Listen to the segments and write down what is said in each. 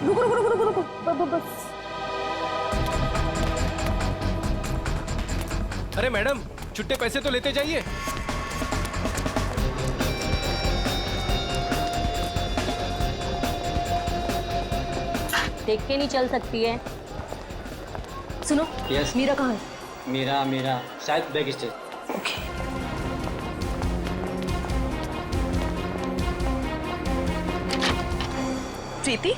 रुको रुको रुको रुको रुको, बस। अरे मैडम, छुट्टे पैसे तो लेते जाइए। देख के नहीं चल सकती है। सुनो, यस। मीरा कहाँ है? मेरा शायद बैक स्टेज। ओके। प्रीति,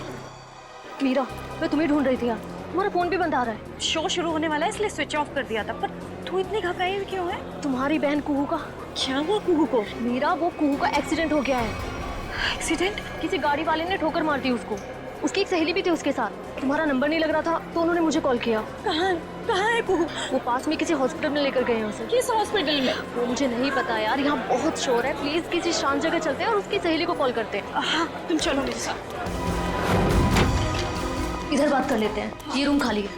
मीरा, मैं तुम्हें ढूंढ रही थी यार, तुम्हारा फोन भी बंद आ रहा है। शो शुरू होने वाला है इसलिए स्विच ऑफ कर दिया था। पर तू इतनी घबराई हुई क्यों है? तुम्हारी बहन कुहू का। क्या हुआ कुहू को? मीरा, वो कुहू का एक्सीडेंट हो गया है। एक्सीडेंट? किसी गाड़ी वाले ने ठोकर मार दी उसको। उसकी एक सहेली भी थी उसके साथ। तुम्हारा नंबर नहीं लग रहा था तो उन्होंने मुझे कॉल किया। कहाँ है कुहू? वो पास में किसी हॉस्पिटल में लेकर गए हैं उसे। किस हॉस्पिटल में? वो मुझे नहीं पता यार, यहाँ बहुत शोर है। प्लीज किसी शांत जगह चलते हैं और उसकी सहेली को कॉल करते हैं। हाँ, तुम चलो मेरे साथ। इधर बात कर लेते हैं, ये रूम खाली है।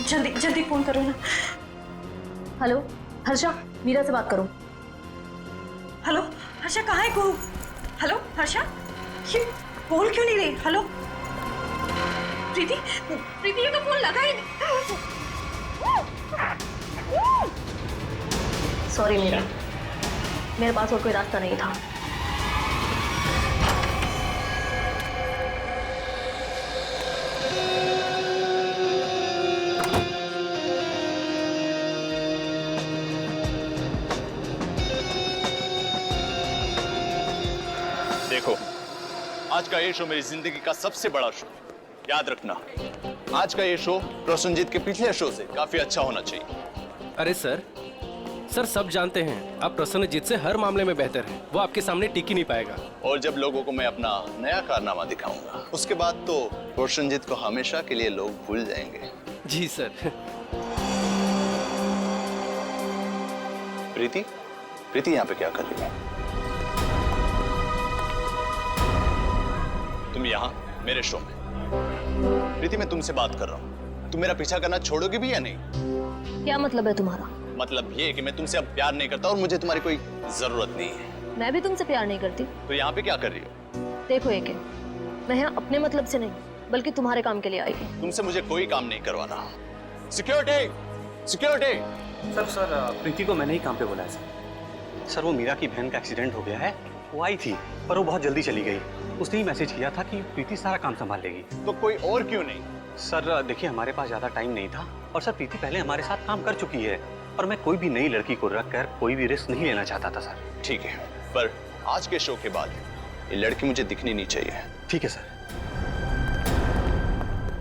जल्दी जल्दी फोन करो ना। हेलो हर्षा, मीरा से बात करो। हेलो हर्षा, कहाँ है कुहू? हेलो हर्षा, ये बोल क्यों नहीं रही? हेलो प्रीति, प्रीति ये तो फोन लगा ही नहीं। सॉरी मीरा, मेरे पास और कोई रास्ता नहीं था। देखो, आज का ये शो मेरी जिंदगी का सबसे बड़ा शो। याद रखना, आज का ये शो प्रसन्नजीत के पिछले शो से काफी अच्छा होना चाहिए। अरे सर, सब जानते हैं आप प्रसन्नजीत से हर मामले में बेहतर हैं। वो आपके सामने टिक ही नहीं पाएगा। और जब लोगों को मैं अपना नया कारनामा दिखाऊंगा, उसके बाद तो प्रसन्नजीत को हमेशा के लिए लोग भूल जाएंगे। जी सर। प्रीति, प्रीति यहाँ पे क्या कर रही है? तुम यहाँ मेरे शो में। प्रीति, मैं तुमसे बात कर रहा हूँ। तुम मेरा पीछा करना छोड़ोगे भी या नहीं? क्या मतलब है तुम्हारा? मतलब ये कि मैं तुमसे अब प्यार नहीं करता और मुझे तुम्हारी कोई जरूरत नहीं है। मैं भी तुमसे प्यार नहीं करती। तो यहाँ पे क्या कर रही हो? देखो एके, मैं यहाँ अपने मतलब से नहीं बल्कि तुम्हारे काम के लिए आई हूँ। तुमसे मुझे कोई काम नहीं करवाना। Security, security. सर प्रीति को मैंने ही काम पे बुलाया सर। वो मीरा की बहन का एक्सीडेंट हो गया है। वो आई थी पर वो बहुत जल्दी चली गई। उसने ही मैसेज किया था कि प्रीति सारा काम संभाल लेगी। तो कोई और क्यों नहीं? सर देखिए, हमारे पास ज्यादा टाइम नहीं था और सर प्रीति पहले हमारे साथ काम कर चुकी है और मैं कोई भी नई लड़की को रख कर कोई भी रिस्क नहीं लेना चाहता था सर। ठीक है, पर आज के शो के बाद ये लड़की मुझे दिखनी नहीं चाहिए। ठीक है सर।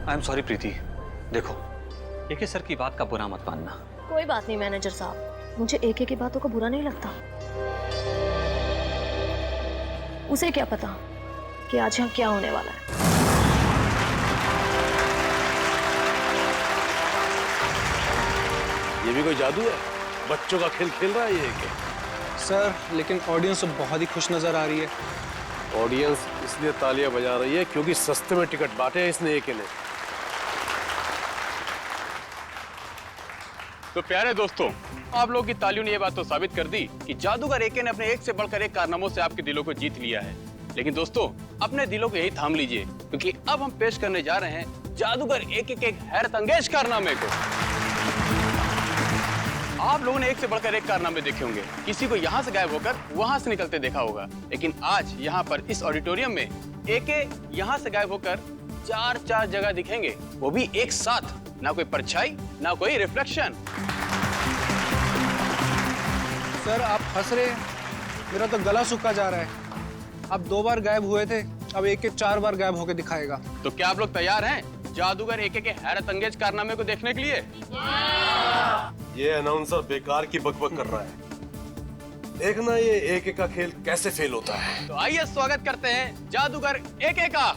आई एम सॉरी प्रीति। देखो, एके सर की बात का बुरा मत मानना। कोई बात नहीं मैनेजर साहब, मुझे एके की बातों का बुरा नहीं लगता। उसे क्या पता कि आज यहाँ क्या होने वाला है। ये भी कोई जादू है? बच्चों का खेल खेल रहा है ये क्या? सर लेकिन ऑडियंस तो बहुत ही खुश नजर आ रही है। ऑडियंस इसलिए तालियां बजा रही है क्योंकि सस्ते में टिकट बांटे हैं इसने एक ने। तो प्यारे दोस्तों, आप लोगों की तालियों ने यह बात तो साबित कर दी कि जादूगर एके ने अपने एक से बढ़कर एक कारनामों से आपके दिलों को जीत लिया है। लेकिन दोस्तों, अपने दिलों को यही थाम लीजिए क्योंकि अब हम पेश करने जा रहे हैं जादूगर एके के एक हैरत अंगेज कारनामे को। आप लोगों ने एक से बढ़कर एक कारनामे देखे होंगे। किसी को यहाँ से गायब होकर वहां से निकलते देखा होगा, लेकिन आज यहाँ पर इस ऑडिटोरियम में एके यहाँ से गायब होकर चार जगह दिखेंगे, वो भी एक साथ। ना कोई परछाई, ना कोई रिफ्लेक्शन। सर आप हंस रहे हैं, मेरा तो गला सूखा जा रहा है। आप 2 बार गायब हुए थे, अब एक 4 बार गायब होकर दिखाएगा। तो क्या आप लोग तैयार हैं जादूगर एके के हैरत अंगेज कारनामे को देखने के लिए? ये अनाउंसर बेकार की बकबक कर रहा है। देखना ये एक का खेल कैसे फेल होता है। तो आइए स्वागत करते हैं जादूगर एके का।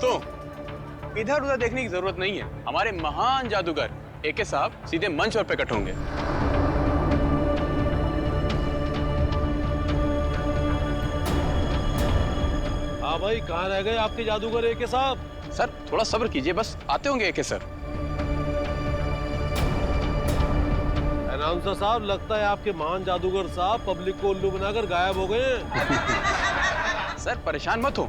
दोस्तों, इधर उधर देखने की जरूरत नहीं है। हमारे महान जादूगर एके साहब सीधे मंच पर प्रकट होंगे। हाँ भाई, कहाँ रह गए आपके जादूगर एके साहब? सर थोड़ा सब्र कीजिए, बस आते होंगे एके सर। अनाउंसर साहब, लगता है आपके महान जादूगर साहब पब्लिक को उल्लू बनाकर गायब हो गए हैं। सर परेशान मत हो,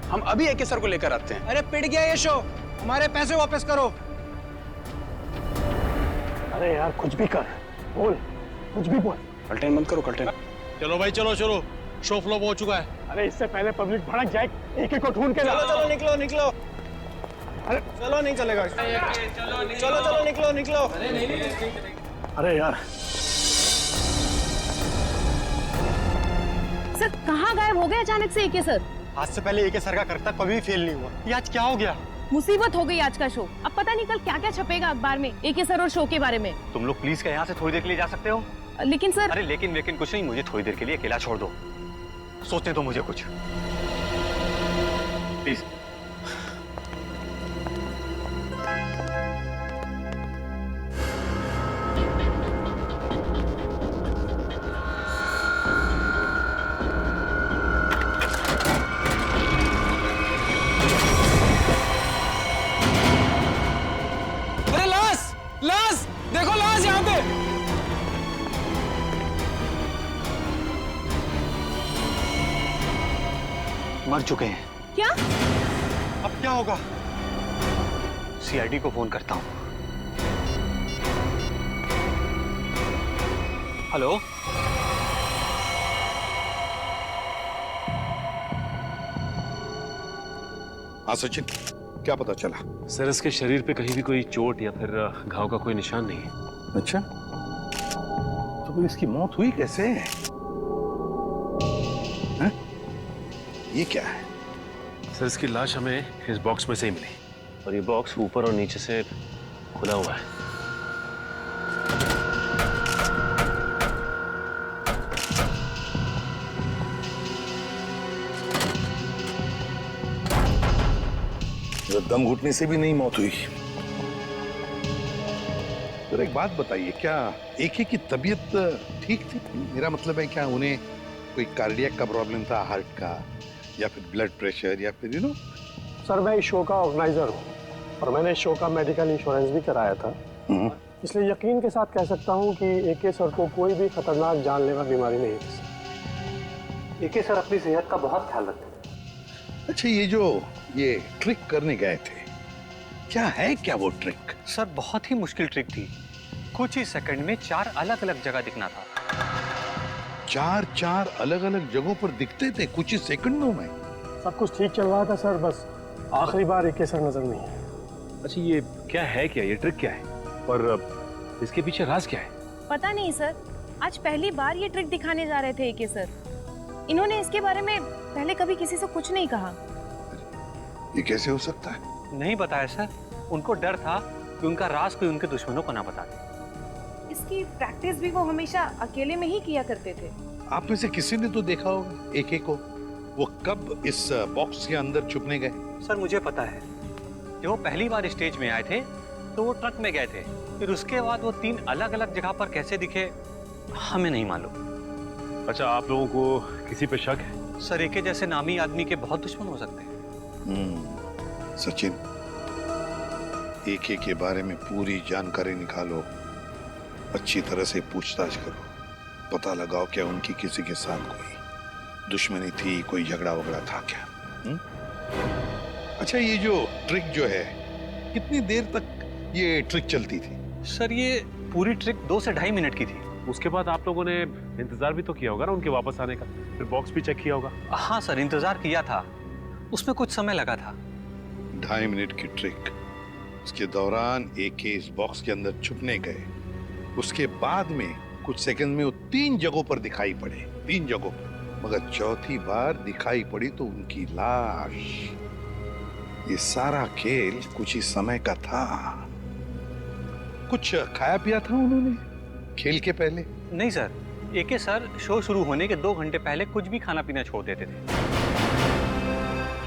हम अभी एके सर को लेकर आते हैं। अरे पिट गया ये शो, हमारे पैसे वापस करो। अरे यार कुछ भी कर, बोल, कुछ भी बोल। कल्टेन मत करो, कल्टेन। चलो भाई, चलो चलो, शो फ्लॉप हो चुका है। अरे इससे पहले पब्लिक भड़क जाए, एक को ढूंढ के ला। चलो चलो निकलो निकलो। अरे चलो नहीं चलेगा। चलो चलो निकलो निकलो। अरे यार, सर कहाँ गायब हो गए अचानक से एके सर? आज से पहले एके सर का करतब कभी फेल नहीं हुआ, ये आज क्या हो गया? मुसीबत हो गई आज का शो। अब पता नहीं कल क्या क्या छपेगा अखबार में एके सर और शो के बारे में। तुम लोग प्लीज क्या यहाँ से थोड़ी देर के लिए जा सकते हो? लेकिन सर। अरे लेकिन कुछ नहीं, मुझे थोड़ी देर के लिए अकेला छोड़ दो, सोचने दो मुझे कुछ, प्लीज। अरे लाश, लाश देखो, लाश यहाँ पे। मर चुके हैं। क्या? अब क्या होगा? सीआईडी को फोन करता हूँ। हेलो, हाँ सचिन, क्या पता चला? सर इसके शरीर पे कहीं भी कोई चोट या फिर घाव का कोई निशान नहीं है। अच्छा, तो फिर इसकी मौत हुई कैसे? हैं? ये क्या है? सर इसकी लाश हमें इस बॉक्स में से ही मिली, और ये बॉक्स ऊपर और नीचे से खुला हुआ है। दम घुटने से भी नहीं मौत हुई। तो एक बात बताइए, क्या एके की तबीयत ठीक थी? मेरा मतलब है, क्या उन्हें कोई कार्डियक का प्रॉब्लम था, हार्ट का, या फिर ब्लड प्रेशर, या फिर सर मैं इस शो का ऑर्गेनाइजर हूँ और मैंने इस शो का मेडिकल इंश्योरेंस भी कराया था, इसलिए यकीन के साथ कह सकता हूँ कि एके सर को कोई भी खतरनाक जानलेवा बीमारी नहीं थी। एके सर अपनी सेहत का बहुत ख्याल रखते हैं। अच्छा, ये ट्रिक करने गए थे, क्या है क्या वो ट्रिक? सर बहुत ही मुश्किल ट्रिक थी, कुछ ही सेकंड में 4 अलग अलग जगह दिखना था। 4 अलग अलग जगहों पर दिखते थे कुछ ही सेकंडों में? सब कुछ ठीक चल रहा था सर, बस आखिरी बार एके सर नजर नहीं है। अच्छा ये क्या है, क्या ये ट्रिक क्या है, और इसके पीछे राज क्या है? पता नहीं सर, आज पहली बार ये ट्रिक दिखाने जा रहे थे एके सर। इन्होंने इसके बारे में पहले कभी किसी से कुछ नहीं कहा। ये कैसे हो सकता है? नहीं बताया सर, उनको डर था कि उनका राज कोई उनके दुश्मनों को ना बता दे। इसकी प्रैक्टिस भी वो हमेशा अकेले में ही किया करते थे। आप में से किसी ने तो देखा होगा एके को, वो कब इस बॉक्स के अंदर छुपने गए? सर मुझे पता है, जब वो पहली बार स्टेज में आए थे तो वो ट्रक में गए थे, फिर उसके बाद वो 3 अलग अलग जगह पर कैसे दिखे हमें नहीं मालूम। अच्छा, आप लोगों को किसी पे शक है? सर एके जैसे नामी आदमी के बहुत दुश्मन हो सकते हैं। सचिन, एके के बारे में पूरी जानकारी निकालो, अच्छी तरह से पूछताछ करो, पता लगाओ क्या उनकी किसी के साथ कोई दुश्मनी थी, कोई झगड़ा वगड़ा था क्या? अच्छा, ये जो ट्रिक जो है, कितनी देर तक ये ट्रिक चलती थी? सर ये पूरी ट्रिक 2 से 2.5 मिनट की थी। उसके बाद आप लोगों ने इंतजार भी तो किया होगा ना उनके वापस आने का, फिर बॉक्स भी चेक किया होगा। हाँ सर, इंतजार किया था, उसमें कुछ समय लगा था। 2.5 मिनट की ट्रिक, उसके दौरान एके इस बॉक्स के अंदर छुपने गए, उसके बाद में कुछ सेकंड में वो 3 जगहों पर दिखाई पड़े, 3 जगहों पर, मगर चौथी बार दिखाई पड़ी तो उनकी लाश। ये सारा खेल कुछ ही समय का था। कुछ खाया पिया था उन्होंने खेल के पहले? नहीं सर, एके सर शो शुरू होने के 2 घंटे पहले कुछ भी खाना पीना छोड़ देते थे।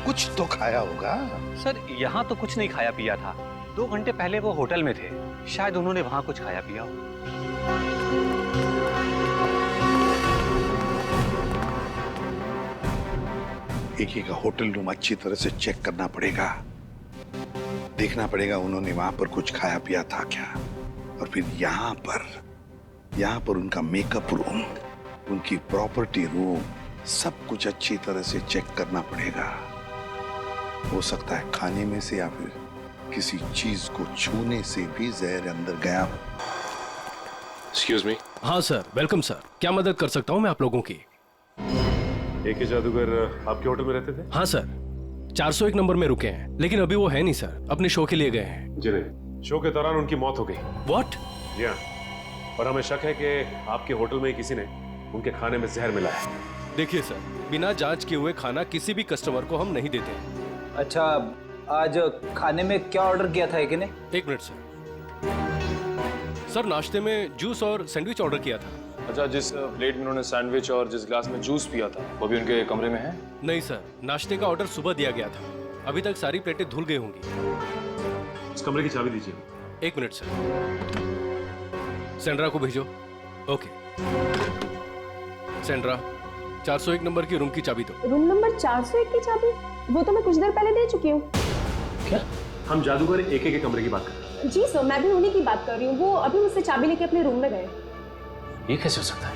कुछ तो खाया होगा। सर यहाँ तो कुछ नहीं खाया पिया था। 2 घंटे पहले वो होटल में थे, शायद उन्होंने वहां कुछ खाया पिया हो। एके का होटल रूम अच्छी तरह से चेक करना पड़ेगा, देखना पड़ेगा उन्होंने वहां पर कुछ खाया पिया था क्या। और फिर यहाँ पर उनका मेकअप रूम, उनकी प्रॉपर्टी रूम, सब कुछ अच्छी तरह से चेक करना पड़ेगा। हो सकता है खाने में से या फिर किसी चीज को छूने से भी जहर अंदर गया हो। Excuse me. हाँ सर, वेलकम सर। क्या मदद कर सकता हूँ मैं आप लोगों की? एके जादूगर आपके होटल में रहते थे? हाँ सर, 401 नंबर में रुके हैं, लेकिन अभी वो है नहीं सर, अपने शो के लिए गए हैं। जी नहीं, शो के दौरान उनकी मौत हो गई। व्हाट? जी हाँ, और हमें शक है कि आपके होटल में किसी ने उनके खाने में जहर मिलाया है। देखिए सर, बिना जांच किए हुए खाना किसी भी कस्टमर को हम नहीं देते हैं। अच्छा, आज खाने में क्या ऑर्डर किया था एके ने? 1 मिनट सर। सर नाश्ते में जूस और सैंडविच ऑर्डर किया था। अच्छा, जिस प्लेट में उन्होंने सैंडविच और जिस ग्लास में जूस पिया था वो भी उनके कमरे में है? नहीं सर, नाश्ते का ऑर्डर सुबह दिया गया था, अभी तक सारी प्लेटें धुल गई होंगी। इस कमरे की चाबी दीजिए। 1 मिनट सर। सेंड्रा को भेजो। ओके सेंड्रा, 401 नंबर की रूम की चाबी दो। रूम नंबर 401 की चाबी? वो तो मैं कुछ देर पहले दे चुकी हूँ। क्या? हम जादूगर एके के कमरे की बात कर रहे हैं। जी सर, मैं भी उन्हीं की बात कर रही हूँ। वो अभी मुझसे चाबी लेके अपने रूम में गए। ये कैसे हो सकता है?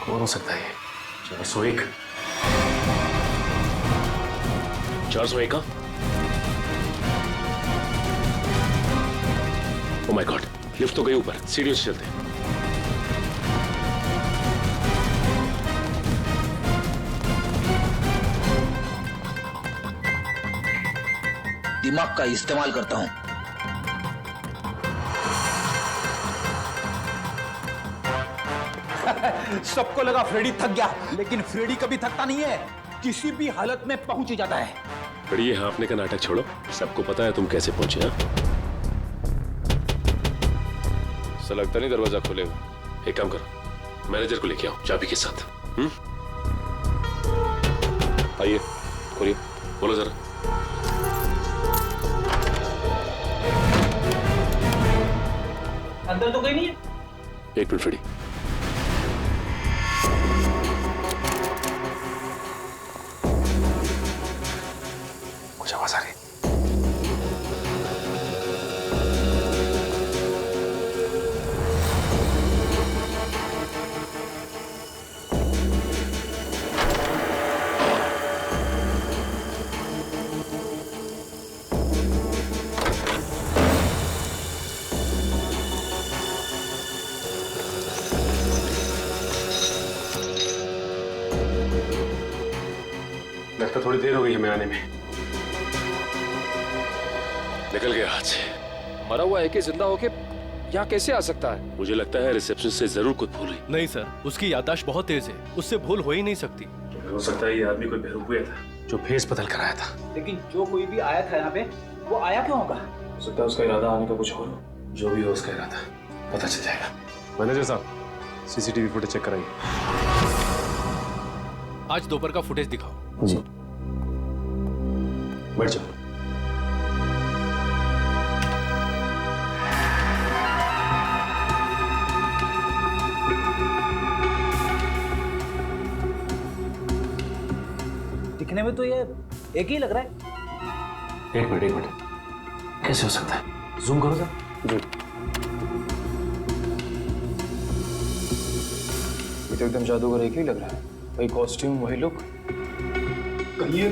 कौन हो सकता है ये? 401? 401 ओह माय गॉड, लिफ्ट तो गई ऊपर, सीढ़ियों से चलते हैं। दिमाग का इस्तेमाल करता हूं। सबको लगा फ्रेडी थक गया, लेकिन फ्रेडी कभी थकता नहीं है, किसी भी हालत में पहुंच ही जाता है। बड़ी ये हाँफने का नाटक छोड़ो, सबको पता है तुम कैसे पहुंचे। हाँ, ऐसा लगता नहीं दरवाजा खुलेगा। एक काम करो, मैनेजर को लेके आओ चाबी के साथ। आइए, खोलिए। बोलो जरा। अंदर तो कोई नहीं है। 1 मिनट फ्रेडी। कुछ आवाज आ रही है। लगता थोड़ी देर हो गई हमें आने में। निकल गया हाथ से। मरा हुआ एके जिंदा होके यहाँ कैसे आ सकता है? मुझे लगता है रिसेप्शन से जरूर कुछ भूल हुई। नहीं सर, उसकी याददाश्त बहुत तेज है, उससे भूल हो ही नहीं सकती। हो सकता है ये आदमी कोई बेवकूफ हुआ था जो फेस बदल कर आया था। लेकिन जो कोई भी आया था यहाँ पे, वो आया क्यों होगा? हो सकता है उसका इरादा आने का कुछ और हो। जो भी हो उसका इरादा पता चल जाएगा। मैनेजर साहब, सीसीटीवी फुटेज चेक कराइए। आज दोपहर का फुटेज दिखाओ। जी। बैठ जाओ। दिखने में तो ये एक ही लग रहा है। 1 मिनट। कैसे हो सकता है? जूम करो सर। जी। ये तो एकदम जादूगर एक ही लग रहा है। वही कॉस्ट्यूम, वही लुक। कहीं ये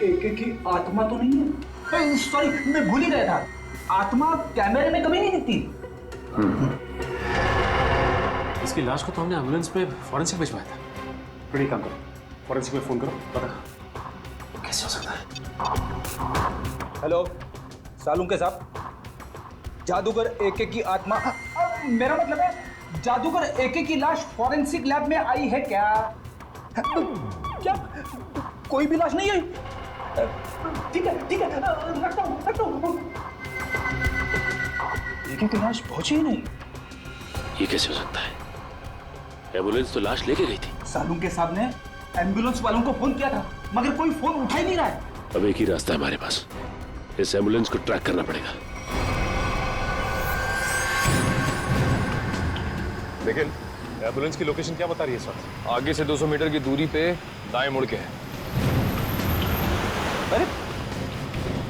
एके की आत्मा तो नहीं है? सॉरी, मैं भूल ही गया था। आत्मा कैमरे में कभी नहीं दिखती। इसकी लाश को तो हमने एम्बुलेंस में फॉरेंसिक भिजवाया था। बड़ी काम करो, फॉरेंसिक में फोन करो, पता कैसे हो सकता है। हेलो सालुंके साहब, जादूगर एके की आत्मा, मेरा मतलब है जादूगर एके की लाश फॉरेंसिक लैब में आई है क्या? क्या कोई भी लाश नहीं आई? ठीक है रखता हूँ। एके की लाश पहुंची ही नहीं। ये कैसे हो सकता है? एम्बुलेंस तो लाश लेके गई थी। सालुंके साहब ने एम्बुलेंस वालों को फोन किया था। मगर कोई फोन उठा ही नहीं रहा है। अब एक ही रास्ता है हमारे पास, इस एम्बुलेंस को ट्रैक करना पड़ेगा। लेकिन एम्बुलेंस की लोकेशन क्या बता रही है सर? आगे से 200 मीटर की दूरी पे दाएं मुड़ के है। अरे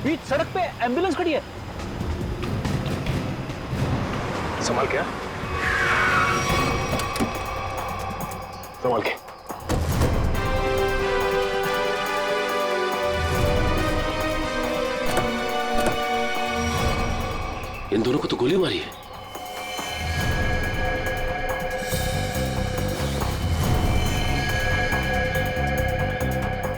बीच सड़क पे एम्बुलेंस खड़ी है। संभाल क्या? संभाल के। इन दोनों को तो गोली मारी है।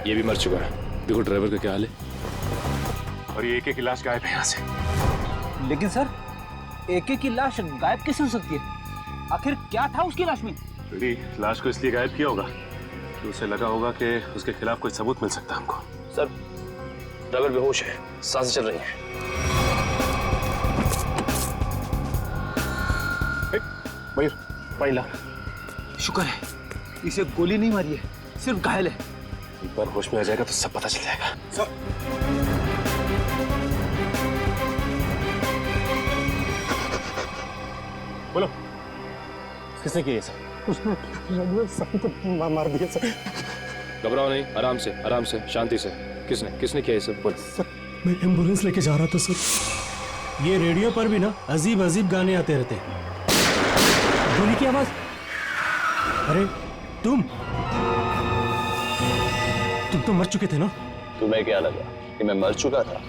ये भी मर चुका है। देखो ड्राइवर का क्या हाल है। और ये एक की लाश गायब है यहाँ से। लेकिन सर एके की लाश गायब कैसे हो सकती है? आखिर क्या था उसकी लाश में? लाश को इसलिए गायब किया होगा कि उसे लगा होगा कि उसके खिलाफ कोई सबूत मिल सकता है हमको। सर ड्राइवर बेहोश है, सांसें चल रही हैं। मयूर पानी ला। शुक्र है इसे गोली नहीं मारी है, सिर्फ घायल है। एक बार होश में आ जाएगा तो सब पता चल जाएगा। सर बोलो किसने किया सर? उसने रघुवीर साहब को मार दिया सर। घबराओ नहीं, आराम से शांति से। किसने किया ये सब? बोल। मैं एम्बुलेंस लेके जा रहा था सर। ये रेडियो पर भी ना अजीब अजीब गाने आते रहते हैं। गोली की आवाज। अरे तुम तो मर चुके थे ना? तुम्हें क्या लगा कि मैं मर चुका था?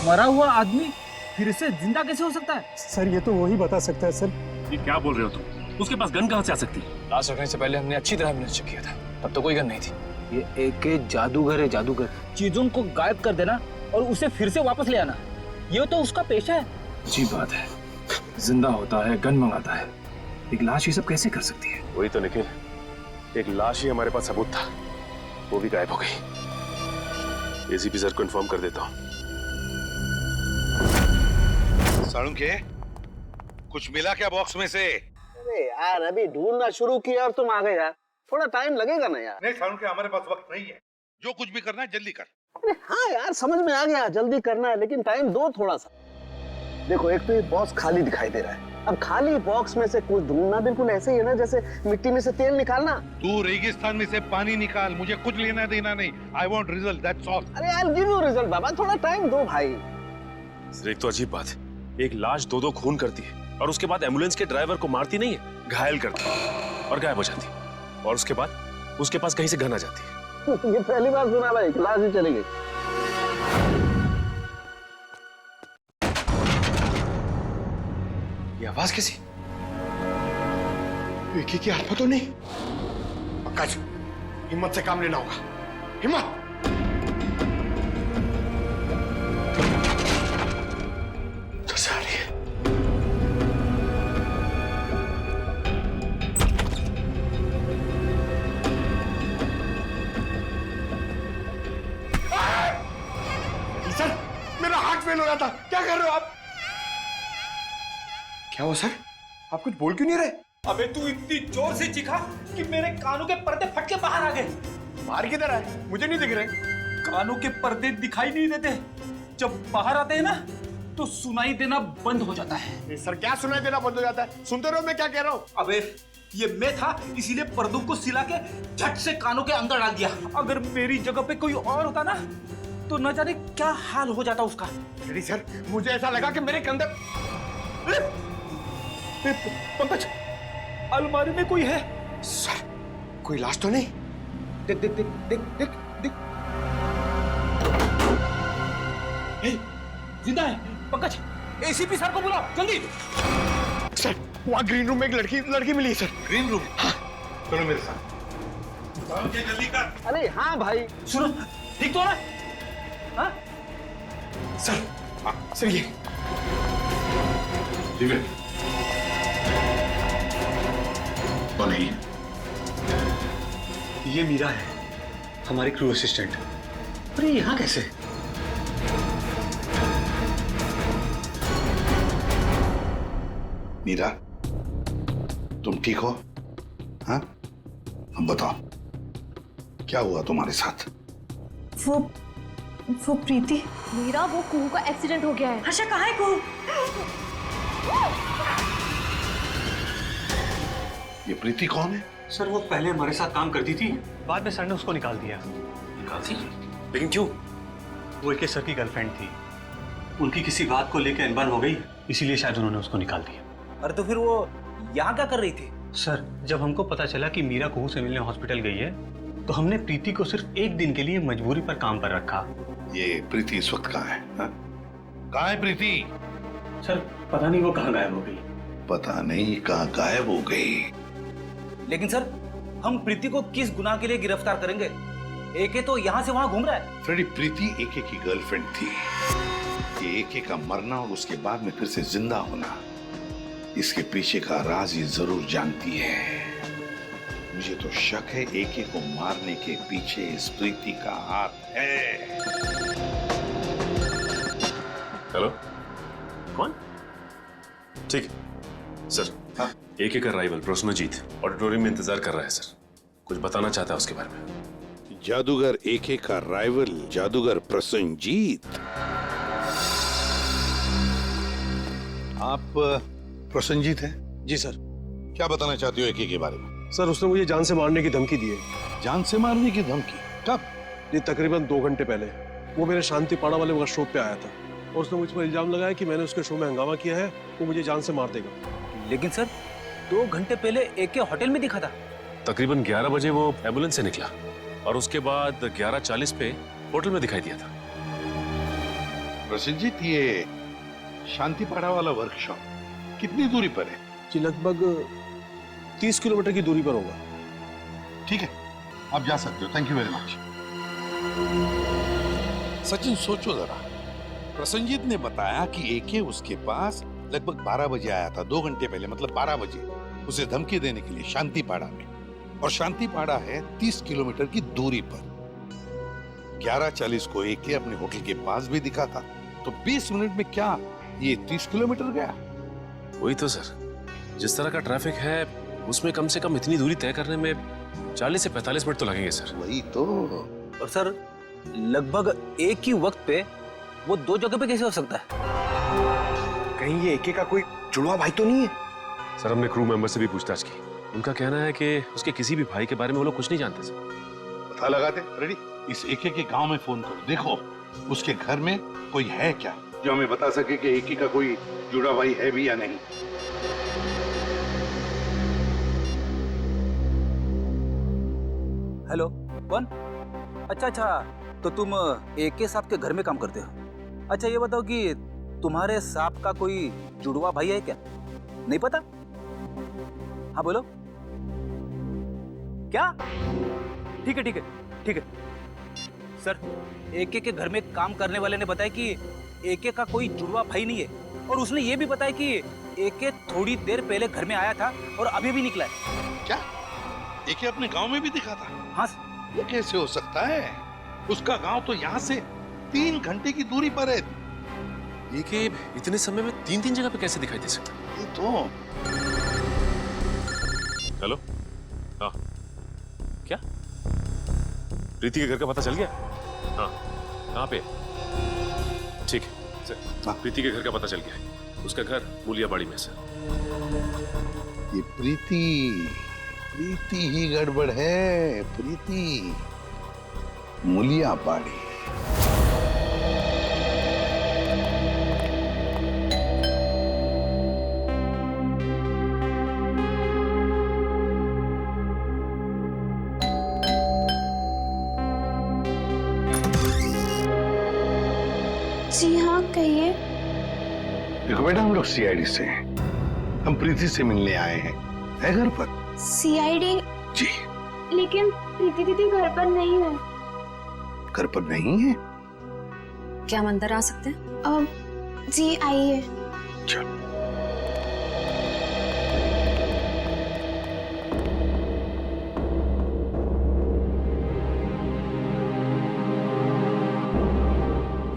मरा हुआ आदमी फिर से जिंदा कैसे हो सकता है? सर ये तो वही बता सकता है सर। ये क्या बोल रहे हो तुम? उसके पास गन कहाँ से आ सकती? लाश रखने से पहले हमने अच्छी तरह एम्बुलेंस चेक किया था, तब तो कोई गन नहीं थी। ये एके जादूगर है, जादूगर। चीजों को गायब कर देना और उसे फिर से वापस ले आना, ये तो उसका पेशा है। अच्छी बात है, जिंदा होता है, गन मंगाता है, एक लाश ये सब कैसे कर सकती है? वही तो निखिल, एक लाश ही हमारे पास सबूत था, वो भी गायब हो गई। एसीपी सर को इन्फॉर्म कर देता हूँ। साळुंखे, कुछ मिला क्या बॉक्स में से? अरे यार अभी ढूंढना शुरू किया और तुम आ गए यार, थोड़ा टाइम लगेगा ना यार। नहीं साळुंखे, हमारे पास वक्त नहीं है, जो कुछ भी करना है जल्दी कर। अरे हाँ यार समझ में आ गया, जल्दी करना है लेकिन टाइम दो थोड़ा सा। देखो एक तो ये बॉक्स खाली दिखाई दे रहा है, अब खाली बॉक्स में से कुछ ढूंढना बिल्कुल ऐसे ही है ना जैसे मिट्टी में से तेल निकालना। तू रेगिस्तान में से पानी निकाल, मुझे कुछ लेना देना नहीं। I want result, that's all. अरे यार गिव यू रिजल्ट बाबा, थोड़ा टाइम दो भाई। एक तो अजीब बात है, एक लाश दो खून करती है और उसके बाद एम्बुलेंस के ड्राइवर को मारती नहीं है, घायल करती है और गायब हो जाती है, और उसके बाद उसके पास कहीं से गन आ जाती है। ये पहली बार सुना भाई, लाश ही चली गई। ये आवाज कैसी? एक ही की आत्मा तो नहीं? पंकज, हिम्मत से काम लेना होगा, हिम्मत। सर मेरा हार्ट फेल हो रहा था, क्या कर रहे हो आप? क्या हुआ सर, आप कुछ बोल क्यों नहीं रहे? अबे तू इतनी जोर से चीखा कि मेरे कानों के पर्दे फट के बाहर आ गए। बाहर किधर है, मुझे नहीं दिख रहे। कानों के पर्दे दिखाई नहीं देते, जब बाहर आते हैं ना तो सुनाई देना बंद हो जाता है। सर क्या सुनाई देना बंद हो जाता है? सुनते रहो मैं क्या कह रहा हूँ। अबे ये मैं था, इसीलिए पर्दों को सिला के झट से कानों के अंदर डाल दिया। अगर मेरी जगह पे कोई और होता ना तो न जाने क्या हाल हो जाता उसका। नहीं सर, मुझे ऐसा लगा कि मेरे कंधे। पंकज, अलमारी में कोई है। सर कोई लाश तो नहीं? देख देख देख देख देख देख, जिंदा है। पंकज, एसीपी सर को बुलाओ जल्दी। सर वहाँ ग्रीन रूम में एक लड़की मिली है सर। Green room? हाँ चलो मेरे साथ। जल्दी कर। अरे हाँ भाई सुनो, ठीक तो है? हाँ सर, हाँ सर ये ठीक है। कौन है ये मीरा है, हमारी क्रू असिस्टेंट। अरे यहाँ कैसे? मीरा, तुम ठीक हो? हाँ अब बताओ, क्या हुआ तुम्हारे साथ? वो प्रीति। मीरा, वो कुहू का एक्सीडेंट हो गया है। हर्षा कहाँ है कुहू? ये प्रीति कौन है? सर वो पहले हमारे साथ काम करती थी, बाद में सर ने उसको निकाल दिया। निकाल दी? लेकिन क्यों? वो एक सर की गर्लफ्रेंड थी, उनकी किसी बात को लेकर अनबन हो गई, इसीलिए शायद उन्होंने उसको निकाल दिया। अरे तो फिर वो यहाँ क्या कर रही थी? सर जब हमको पता चला कि मीरा कुहू से मिलने हॉस्पिटल गई है, तो हमने प्रीति को सिर्फ एक दिन के लिए मजबूरी पर काम पर रखा। ये प्रीति इस वक्त कहाँ है? कहाँ है प्रीति? सर पता नहीं वो कहाँ गायब हो गई। पता नहीं कहाँ गायब हो गई। लेकिन सर हम प्रीति को किस गुनाह के लिए गिरफ्तार करेंगे? एके तो यहाँ से वहाँ घूम रहा है। फ्रेडी, प्रीति एके की गर्लफ्रेंड थी। ये एके का मरना और उसके बाद में फिर से जिंदा होना, इसके पीछे का राज ये जरूर जानती है। मुझे तो शक है एके को मारने के पीछे इस प्रीति का हाथ है। हेलो, कौन? ठीक है सर। हाँ? एके का राइवल प्रसन्नजीत ऑडिटोरियम में इंतजार कर रहा है सर, कुछ बताना चाहता है उसके बारे में। जादूगर एके का राइवल जादूगर प्रसन्नजीत? आप प्रसन्नजीत हैं? जी सर। क्या बताना चाहते हो एके के बारे में? सर उसने मुझे जान से मारने की धमकी दी है। जान से मारने की धमकी? कब? ये तकरीबन 2 घंटे पहले। वो मेरे शांति पाड़ा वाले वर्कशॉप पे आया था और उसने मुझ पर इल्जाम लगाया कि मैंने उसके शो में हंगामा किया है, वो मुझे जान से मार देगा। लेकिन सर 2 घंटे पहले एके होटल में दिखा था। तकरीबन 11 बजे वो एम्बुलेंस से निकला और उसके बाद 11:40 पे होटल में दिखाई दिया था। प्रसन्नजीत, ये शांतिपाड़ा वाला वर्कशॉप कितनी दूरी पर है? जी लगभग 30 किलोमीटर की दूरी पर होगा। ठीक है, आप जा सकते हो। Thank you very much. Sachin सोचो जरा, प्रसन्नजीत ने बताया कि एके उसके पास लगभग 12 बजे आया था, 2 घंटे पहले, मतलब 12 बजे उसे धमकी देने के लिए शांतिपाड़ा में। और शांतिपाड़ा है 30 किलोमीटर की दूरी पर। 11:40 को एके अपने होटल के पास भी दिखा था, तो 20 मिनट में क्या ये 30 किलोमीटर गया? वही तो सर, जिस तरह का ट्रैफिक है उसमें कम से कम इतनी दूरी तय करने में 40 से 45 मिनट तो लगेंगे सर। वही तो। और सर लगभग एक ही वक्त पे वो 2 जगह पे कैसे हो सकता है? कहीं ये एके का कोई जुड़वा भाई तो नहीं है? सर हमने क्रू मेंबर से भी पूछताछ की, उनका कहना है कि उसके किसी भी भाई के बारे में वो लोग कुछ नहीं जानते सर। पता लगाते। रेडी, इस एके के गांव में फोन करो, देखो उसके घर में कोई है क्या जो हमें बता सके कि एके का कोई जुड़ा भाई है भी या नहीं। हेलो, कौन? अच्छा, तो तुम एके साहब के घर में काम करते हो? अच्छा ये बताओ कि तुम्हारे साहब का कोई जुड़वा भाई है क्या? नहीं पता? हाँ बोलो। क्या? ठीक है। सर एके के घर में काम करने वाले ने बताया कि एके का कोई जुड़वा भाई नहीं है, और उसने ये भी बताया कि एके थोड़ी देर पहले घर में आया था और अभी भी निकला है। क्या एके अपने गांव में भी दिखा था? हाँ। ये कैसे हो सकता है? उसका गांव तो यहाँ से 3 घंटे की दूरी पर है। ये कि इतने समय में 3 जगह पे कैसे दिखाई दे सकता? ये तो। हेलो, हाँ क्या प्रीति के घर का पता चल गया? हाँ, कहाँ पे? ठीक है सर, प्रीति के घर का पता चल गया है। उसका घर मूलियाबाड़ी में सर। ये प्रीति ही गड़बड़ है। प्रीति मूलियाबाड़ी। जी हाँ, कहिए। देखो बेटा, हम लोग सीआईडी से हैं। हम प्रीति से मिलने आए हैं। है घर पर? सीआईडी? जी। लेकिन प्रीति दीदी घर पर नहीं है। घर पर नहीं है? क्या हम अंदर आ सकते हैं? जी आइए। चलो।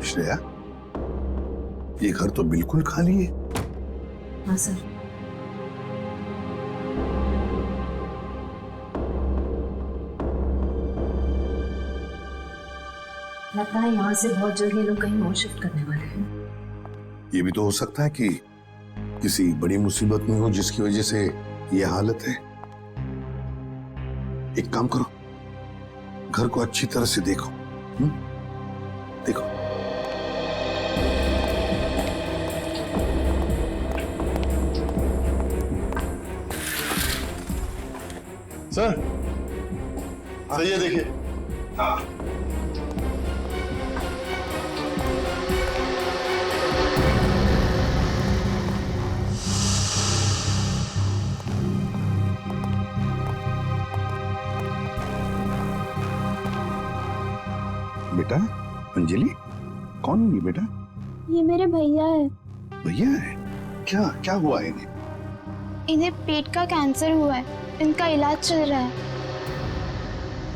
श्रेया, ये घर तो बिल्कुल खाली है। हाँ सर। लगता है यहाँ से बहुत जल्द ये लोग कहीं और शिफ्ट करने वाले हैं। ये भी तो हो सकता है कि किसी बड़ी मुसीबत में हो जिसकी वजह से ये हालत है। एक काम करो, घर को अच्छी तरह से देखो। देखो। सर, ये देखिए। हाँ। बेटा, अंजलि, कौन है ये बेटा? ये मेरे भैया है। भैया है? क्या क्या हुआ है इन्हें? इन्हें पेट का कैंसर हुआ है, इनका इलाज चल रहा है।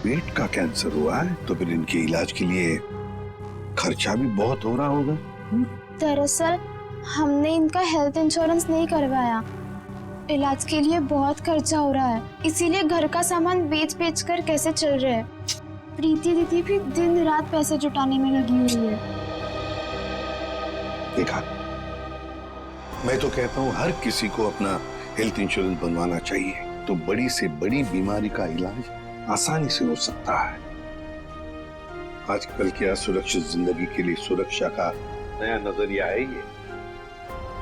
पेट का कैंसर हुआ है तो फिर इनके इलाज के लिए खर्चा भी बहुत हो रहा होगा। दरअसल हमने इनका हेल्थ इंश्योरेंस नहीं करवाया, इलाज के लिए बहुत खर्चा हो रहा है, इसीलिए घर का सामान बेच कर कैसे चल रहे हैं। प्रीति दीदी भी दिन रात पैसे जुटाने में लगी हुई है। देखा, मैं तो कहता हूँ हर किसी को अपना हेल्थ इंश्योरेंस बनवाना चाहिए, तो बड़ी से बड़ी बीमारी का इलाज आसानी से हो सकता है। आजकल की असुरक्षित जिंदगी के लिए सुरक्षा का नया नजरिया है ये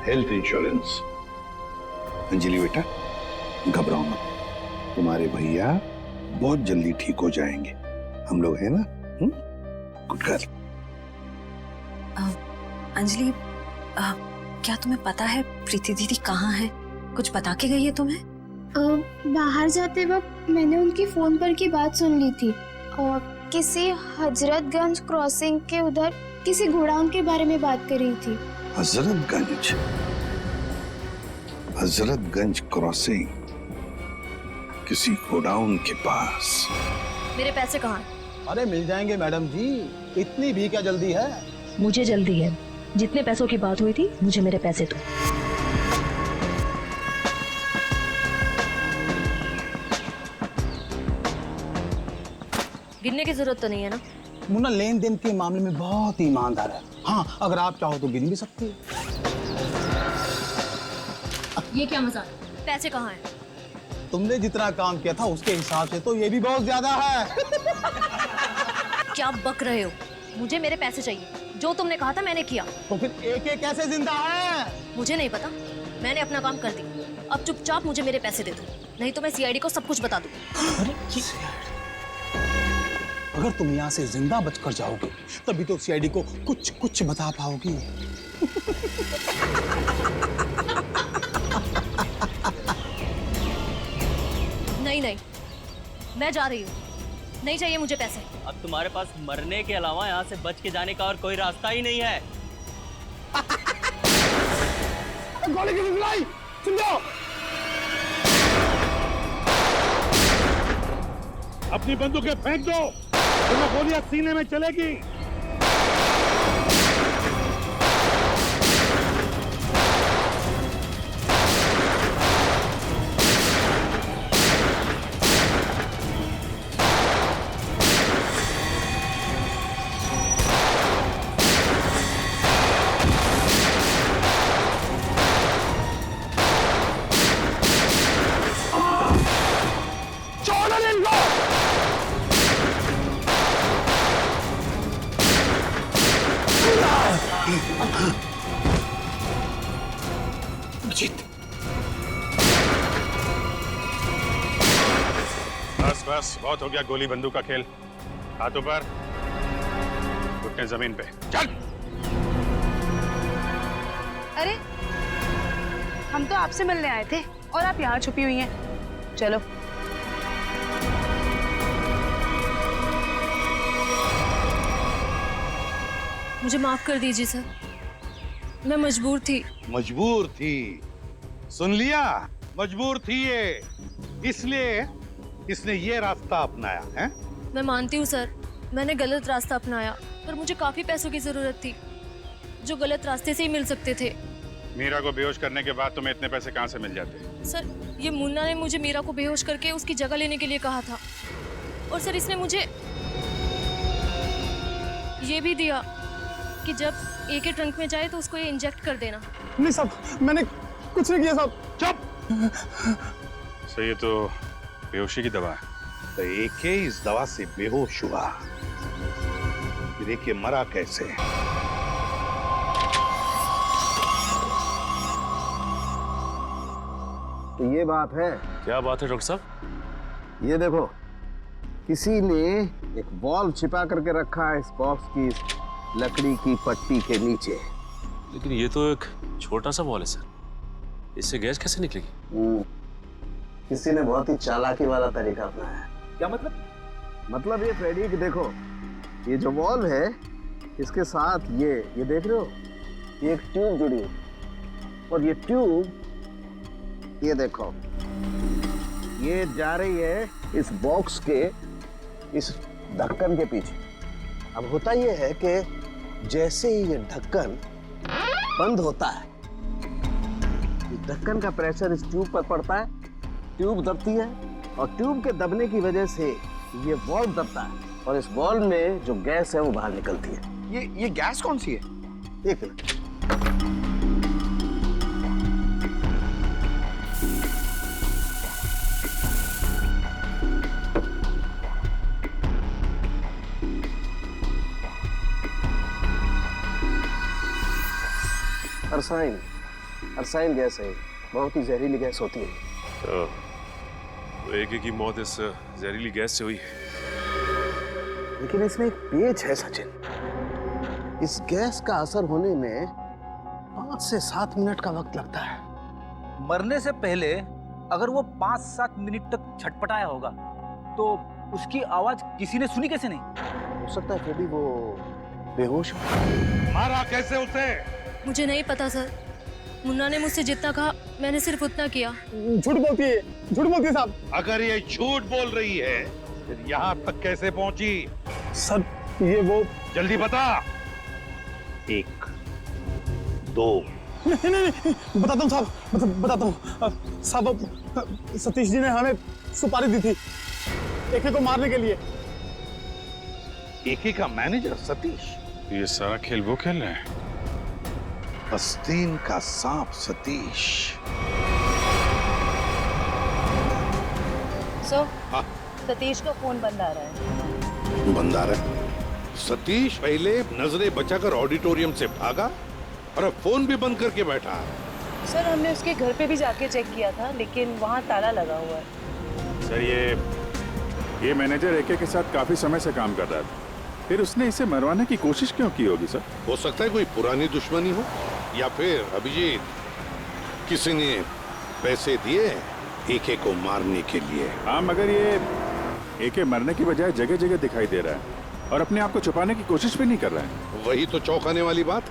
हेल्थ इंश्योरेंस। अंजलि बेटा, घबराओ मत, तुम्हारे भैया बहुत जल्दी ठीक हो जाएंगे, हम लोग हैं ना। Good girl. अंजलि, क्या तुम्हें पता है प्रीति दीदी कहाँ है? कुछ बता के गई है तुम्हें? बाहर जाते वक्त मैंने उनकी फोन पर की बात सुन ली थी, किसी हजरतगंज क्रॉसिंग के उधर किसी गोडाउन के बारे में बात कर रही थी। हजरतगंज क्रॉसिंग, किसी गोडाउन के पास। मेरे पैसे कहाँ हैं? अरे मिल जाएंगे मैडम जी, इतनी भी क्या जल्दी है? मुझे जल्दी है, जितने पैसों की बात हुई थी मुझे मेरे पैसे दो। गिनने की जरूरत तो नहीं है ना? मुन्ना लेन देन के मामले में बहुत ईमानदार है। हाँ, अगर आप चाहो तो गिन भी सकती है। ये क्या मजाक? पैसे कहाँ हैं? तुमने जितना काम किया था उसके हिसाब से तो ये भी बहुत ज्यादा है। क्या बक रहे हो? मुझे मेरे पैसे चाहिए, जो तुमने कहा था मैंने किया। तो फिर एक कैसे जिंदा है? मुझे नहीं पता, मैंने अपना काम कर दिया। अब चुपचाप मुझे मेरे पैसे दे दो, नहीं तो मैं सीआईडी को सब कुछ बता दूँ। अगर तुम यहाँ से जिंदा बचकर जाओगे तभी तो सीआईडी को कुछ बता पाओगी। नहीं, मैं जा रही हूँ, नहीं चाहिए मुझे पैसे। अब तुम्हारे पास मरने के अलावा यहाँ से बच के जाने का और कोई रास्ता ही नहीं है। गोली की सुनाई, सुन लो। अपनी बंदूकें फेंक दो, वरना गोलियां सीने में चलेगी। बस बहुत हो गया गोली बंदूक का खेल। हाथों पर, घुटने जमीन पे, चल। अरे, हम तो आपसे मिलने आए थे और आप यहाँ छुपी हुई हैं। चलो। मुझे माफ कर दीजिए सर, मैं मजबूर थी। मजबूर थी? सुन लिया, मजबूर थी ये, इसलिए इसने ये रास्ता अपनाया है। मैं मानती हूँ सर, मैंने गलत रास्ता अपनाया, पर मुझे काफी पैसों की जरूरत थी जो गलत रास्ते से ही मिल सकते थे। मीरा को बेहोश करने के बाद तुम्हें इतने पैसे कहाँ से मिल जाते? सर, ये मुन्ना ने मुझे मीरा को बेहोश करके उसकी जगह लेने के लिए कहा था, और सर इसने मुझे ये भी दिया कि जब ए के ट्रंक में जाए तो उसको ये इंजेक्ट कर देना। नहीं साहब, मैंने कुछ नहीं किया साहब। चुप। सही है, तो बेहोशी की दवा है। तो एके इस दवा से बेहोश हुआ, फिर एके मरा कैसे? तो ये बात है। क्या बात है डॉक्टर साहब? ये देखो, किसी ने एक बॉल्ब छिपा करके रखा है इस बॉक्स की लकड़ी की पट्टी के नीचे। लेकिन ये तो एक छोटा सा बॉल है सर, इससे गैस कैसे निकलेगी? किसी ने बहुत ही चालाकी वाला तरीका अपनाया है। क्या मतलब? मतलब ये फ्रेडी कि देखो, ये जो बॉल है इसके साथ ये देख रहे हो, ये एक ट्यूब जुड़ी है, और ये ट्यूब ये देखो, ये जा रही है इस बॉक्स के इस ढक्कन के पीछे। अब होता ये है कि जैसे ही ये ढक्कन बंद होता है, इस ढक्कन का प्रेशर इस ट्यूब पर पड़ता है, ट्यूब दबती है, और ट्यूब के दबने की वजह से ये बॉल्ब दबता है, और इस बॉल्ब में जो गैस है वो बाहर निकलती है। ये गैस कौन सी है? एक मिनट। अरसाइन गैस है, बहुत ही जहरीली गैस होती है। तो एके की मौत इस जहरीली गैस से हुई। लेकिन इसमें एक पेच है सचिन, इस गैस का असर होने में 5 से 7 मिनट का वक्त लगता है। मरने से पहले अगर वो 5-7 मिनट तक छटपटाया होगा तो उसकी आवाज किसी ने सुनी कैसे नहीं? हो सकता है फिर भी वो बेहोश हो। मारा कैसे उसे? मुझे नहीं पता सर, मुन्ना ने मुझसे जितना कहा मैंने सिर्फ उतना किया। झूठ बोलती है साहब। अगर ये झूठ बोल रही है फिर यहाँ तक कैसे पहुंची? सर ये वो, जल्दी बता। 1 2 नहीं, बताता हूँ साहब, बताता हूँ साहब। सतीश जी ने हमें सुपारी दी थी एके को मारने के लिए। एके का मैनेजर सतीश? ये सारा खेल वो खेल रहे हैं। आस्तीन का सांप सतीश। सतीश का फोन बंद आ रहा है। बंद आ रहा है? सतीश पहले नजरें बचाकर ऑडिटोरियम से भागा और अब फोन भी बंद करके बैठा। सर हमने उसके घर पे भी जाके चेक किया था, लेकिन वहाँ ताला लगा हुआ है। सर ये मैनेजर एके के साथ काफी समय से काम कर रहा था, फिर उसने इसे मरवाने की कोशिश क्यों की होगी सर? हो सकता है कोई पुरानी दुश्मनी हो, या फिर अभिजीत किसी ने पैसे दिए एके को मारने के लिए। हाँ, मगर ये एके मरने की बजाय जगह जगह दिखाई दे रहा है और अपने आप को छुपाने की कोशिश भी नहीं कर रहा है। वही तो चौंकाने वाली बात।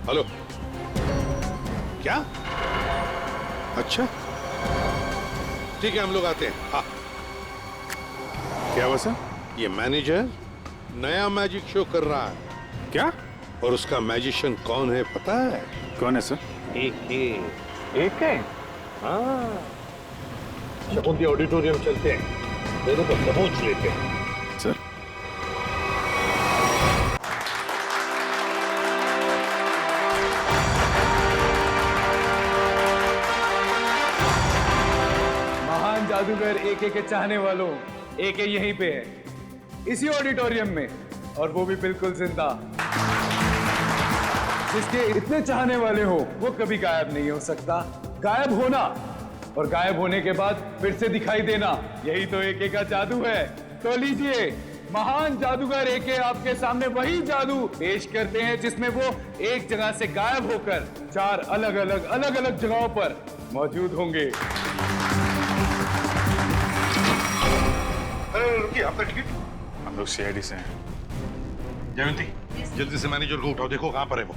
हेलो, क्या? अच्छा ठीक है, हम लोग आते हैं। हाँ। क्या हुआ सर? ये मैनेजर नया मैजिक शो कर रहा है। क्या? और उसका मैजिशियन कौन है पता है? कौन है सर? एके। हाँ, शकुंती ऑडिटोरियम चलते हैं, दोनों को दबोच लेते हैं। सर महान जादूगर एके के चाहने वालों, एके यहीं पे है, इसी ऑडिटोरियम में, और वो भी बिल्कुल जिंदा। जिसके इतने चाहने वाले हो वो कभी गायब नहीं हो सकता। गायब होना और गायब होने के बाद फिर से दिखाई देना, यही तो एके का जादू है। तो लीजिए, महान जादूगर एके आपके सामने वही जादू पेश करते हैं जिसमें वो एक जगह से गायब होकर 4 अलग अलग जगहों पर मौजूद होंगे। आपका टिकट? हम लोग सीआईडी से हैं। जयंती, जल्दी से मैनेजर को उठाओ, देखो कहां पर है वो।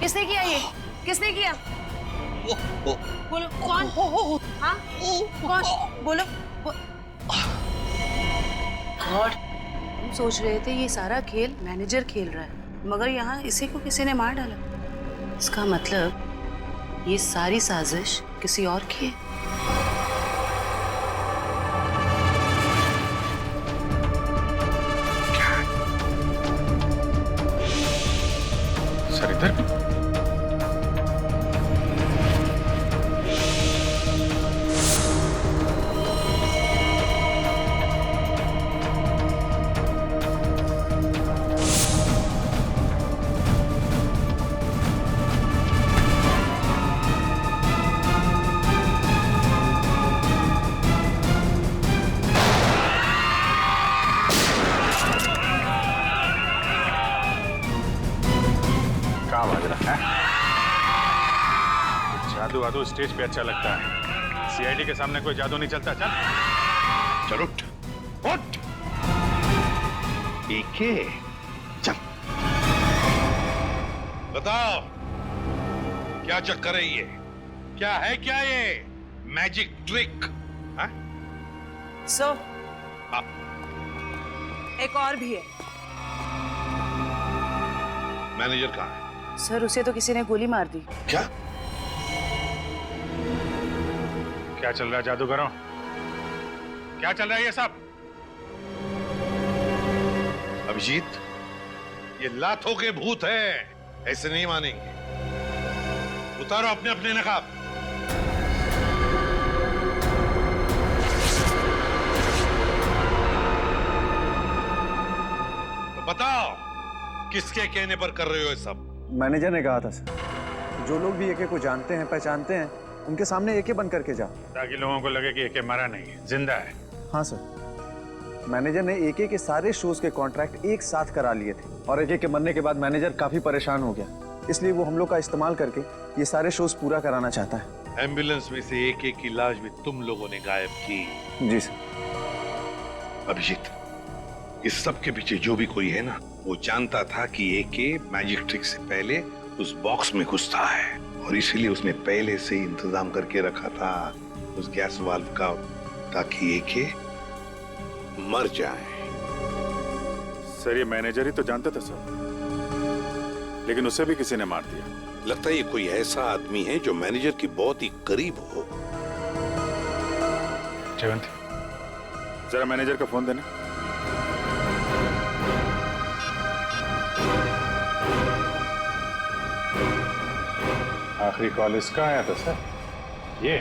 किसने किया ये? किसने किया? बोलो कौन? हाँ कौन? बोलो। गॉड, हम सोच रहे थे ये सारा खेल मैनेजर खेल रहा है, मगर यहाँ इसी को किसी ने मार डाला। इसका मतलब ये सारी साजिश किसी और की है। वादू स्टेज पे अच्छा लगता है, सीआईडी के सामने कोई जादू नहीं चलता। चल चल उठ उठ। एके चल बताओ क्या चक्कर है ये? क्या है क्या ये मैजिक ट्रिक? सर एक और भी है। मैनेजर कहाँ है? सर उसे तो किसी ने गोली मार दी। क्या क्या चल रहा है जादूगरों? क्या चल रहा है ये सब? अभिजीत, ये लातों के भूत है, ऐसे नहीं मानेंगे। उतारो अपने अपने नकाब। तो बताओ किसके कहने पर कर रहे हो ये सब? मैनेजर ने कहा था सर, जो लोग भी एके को जानते हैं पहचानते हैं उनके सामने एके बन करके जाओ, ताकि लोगों को लगे कि एके मरा नहीं है, जिंदा है। हाँ सर, मैनेजर ने एके के सारे शोज के कॉन्ट्रैक्ट एक साथ करा लिए थे और एके के मरने के बाद मैनेजर काफी परेशान हो गया, इसलिए वो हम लोग का इस्तेमाल करके ये सारे शोज पूरा कराना चाहता है। एम्बुलेंस में से एके की लाश भी तुम लोगों ने गायब की? जी सर। अभिजीत, इस सब के पीछे जो भी कोई है ना, वो जानता था कि एके मैजिक ट्रिक से पहले उस बॉक्स में घुसता है और इसीलिए उसने पहले से ही इंतजाम करके रखा था उस गैस वाल्व का, ताकि एके मर जाए। सर ये मैनेजर ही तो जानता था सर, लेकिन उसे भी किसी ने मार दिया। लगता है ये कोई ऐसा आदमी है जो मैनेजर की बहुत ही करीब हो। जयवंती, जरा मैनेजर का फोन देना। आखिरी कॉल इसका आया था सर। ये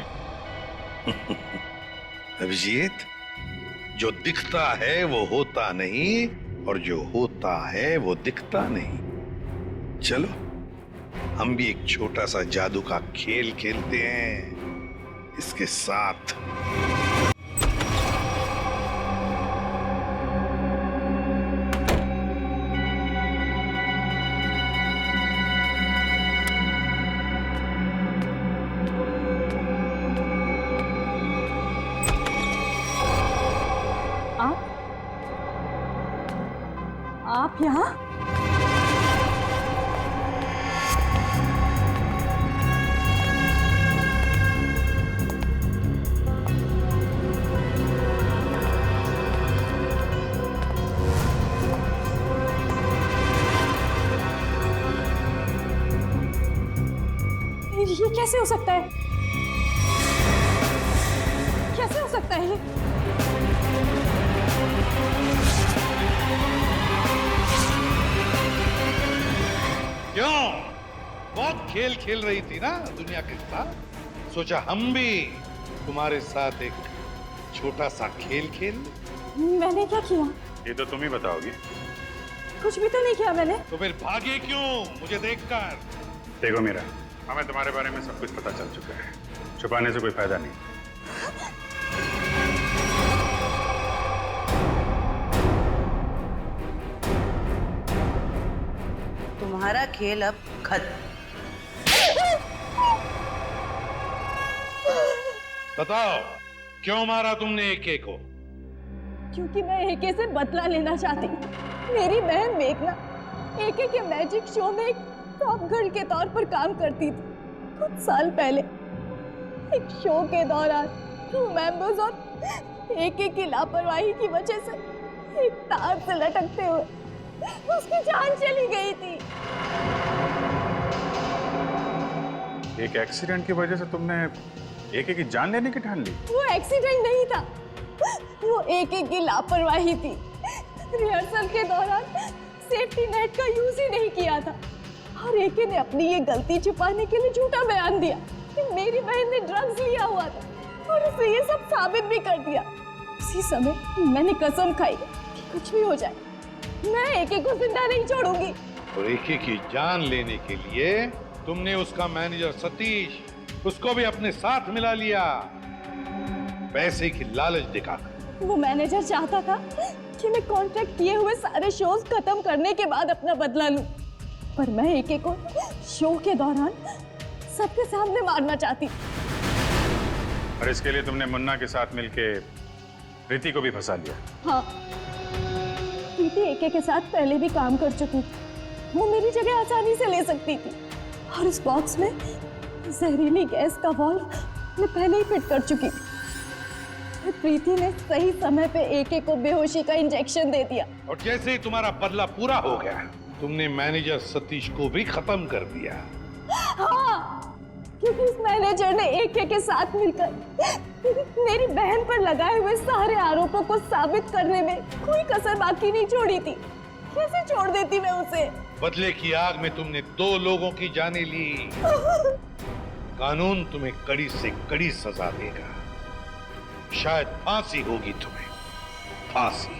अभिजीत, जो दिखता है वो होता नहीं और जो होता है वो दिखता नहीं। चलो हम भी एक छोटा सा जादू का खेल खेलते हैं इसके साथ। आप यहाँ? ये कैसे हो सकता है? कैसे हो सकता है ये? क्यों? बहुत खेल खेल रही थी ना दुनिया के साथ, सोचा हम भी तुम्हारे साथ एक छोटा सा खेल खेल। मैंने क्या किया? ये तो तुम ही बताओगी। कुछ भी तो नहीं किया मैंने। तो फिर भागे क्यों मुझे देखकर? देखो मीरा, हमें तुम्हारे बारे में सब कुछ पता चल चुका है, छुपाने से कोई फायदा नहीं। तुम्हारा खेल अब खत्म। बताओ क्यों मारा तुमने एके को? क्योंकि मैं एके से बदला लेना चाहती। मेरी बहन मेघना एके के मैजिक शो में एक टॉप गर्ल के तौर पर काम करती थी। कुछ साल पहले एक शो के दौरान क्रू मेंबर्स और एके की लापरवाही की वजह से एक तार से लटकते हुए उसकी जान चली गई थी। एक एक्सीडेंट की वजह से तुमने एके की जान लेने की ठान ली? वो एक्सीडेंट नहीं था, वो एके की लापरवाही थी। रिहर्सल के दौरान सेफ्टी नेट का यूज ही नहीं किया था और एके ने अपनी ये गलती छुपाने के लिए झूठा बयान दिया कि मेरी बहन ने ड्रग्स लिया हुआ था और उसे ये सब साबित भी कर दिया। उसी समय मैंने कसम खाई कि कुछ भी हो जाए मैं एके को जिंदा नहीं छोड़ूंगी। और एके की जान लेने के लिए तुमने उसका मैनेजर सतीश, उसको भी अपने साथ मिला लिया, पैसे की लालच दिखाकर। वो मैनेजर चाहता था कि मैं कॉन्ट्रैक्ट किए हुए सारे शोज खत्म करने के बाद अपना बदला लूं, पर मैं एके को शो के दौरान सबके सामने मारना चाहती। और इसके लिए तुमने मुन्ना के साथ मिलके प्रीति को भी फंसा लिया। हाँ, प्रीति एके के साथ पहले भी काम कर चुकी थी, वो मेरी जगह आसानी से ले सकती थी। और इस बॉक्स में जहरीली गैस का वाल्व मैं पहले ही फिट कर चुकी थी। प्रीति ने सही समय पे एके को बेहोशी का इंजेक्शन दे दिया। और जैसे ही तुम्हारा बदला पूरा हो गया, तुमने मैनेजर सतीश को भी खत्म कर दिया। हाँ, क्योंकि इस मैनेजर ने एके के साथ मिलकर मेरी बहन पर लगाए हुए सारे आरोपों को साबित करने में कोई कसर बाकी नहीं छोड़ी थी। कैसे छोड़ देती मैं उसे? बदले की आग में तुमने 2 लोगों की जानें ली। कानून तुम्हें कड़ी से कड़ी सजा देगा। शायद फांसी होगी तुम्हें, फांसी।